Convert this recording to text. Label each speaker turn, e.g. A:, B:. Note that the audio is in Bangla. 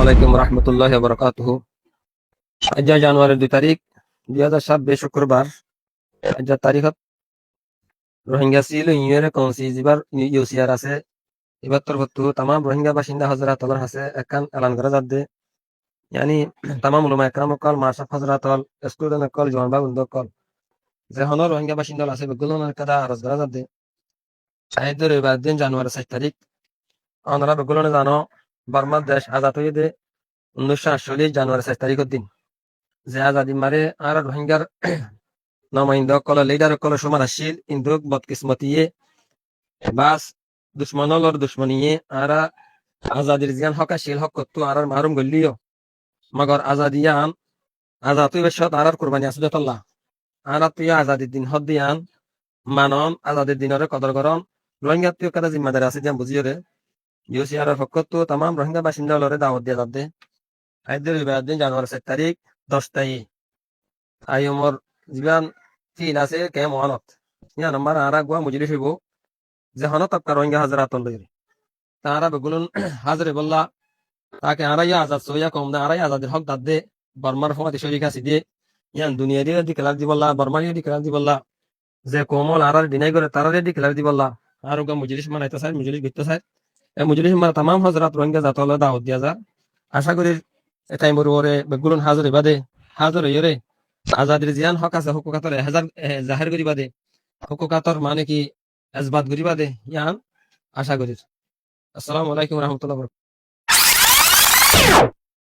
A: আলাইকুম রহমতুল্লাহ বরকাতুহ। আজ জানুয়ারির 2 তারিখ 2026 শুক্রবার। আজ তারিখত রোহিঙ্গা ছিল ইউএর কৌশি যিবার ইউসিআর আছে এবার তরফতু তাম রোহিঙ্গা বাসিন্দা হজরাতলর হাসে একান এলান করা যাচ্ছে ইয়ানি তামাম উলামা একরাম কল মাশাফ হজরাতল স্টুডেন্ট কল জওয়ান বাগুন্দ কল যে হন রোহিঙ্গা বাসিন্দা আছে বেগুলো কাদা আরজ করা যাচ্ছে শাহিদ রবিবার দিন জানুয়ারি 7 তারিখ আমরা বেগুলো জানো বর্মার দেশ আজাদ হয়ে দে 1948 জানুয়ারি 7 তারিখের দিন যে আজাদি মারে আর রোহিঙ্গার নমাইন্দ কল লিডার কল সমানশীল ইন্দুক বদকিসমতিয়ে বাস দুশ্মনলর দুশ্মনিয়ে আর আজাদির জিয়ান হকাশীল হক করতো আর মারুম গল্লিও মগর আজাদিয়ান আজাদ বেশত আর কুরবানি আসুদতল্লাহ আর তুই আজাদির দিন হদ দিয়ান মানন আজাদির দিনরে কদর করন রোহিঙ্গা তুই কাদা জিম্মাদার আছে দিয়ান বুঝিও রে ইউসিআর ফকত তাম রোহিঙ্গা বাসিন্দা লরে দাওয়াত দিয়া যাবে আইদের দিন জানুয়ারি 7 তারিখ 10 আই ওমর জিবান ফিল আছে কে মহানত ইয়া নাম্বার আর গুয়া মুজরি হইব যে হনত আপনার রোহিঙ্গা হাজারাত লইরে তারা বেগুন হাজরে বললা তাকে আড়াইয়া আজাদ সইয়া কম দে আড়াই আজাদের হক দাদ দে বর্মার ফমাতি শরীর কাছে দিয়ে ইয়ান দুনিয়া দিয়ে ডিক্লার দি বললা বর্মার ডিক্লার দি বললা যে কোমল আর ডিনাই করে তারা ডিক্লার দি বললা আর গা মুজলিস মানাইতে চাই মুজলিস গিতে চাই এই মুজলিস মানা তামাম হজরাত রোহিঙ্গা জাতলে দাওয়াত দিয়া যা আশা করি এটাই মরুরে বেগুন হাজরে বাদে হাজরে ইরে আজাদের জিয়ান হক আছে হুকুকাতর জাহের করিবা দে হুকুকাতর মানে কি এজবাত করিবা দে ইয়ান আশা করি। আসসালামু আলাইকুম রহমতুল্লাহ।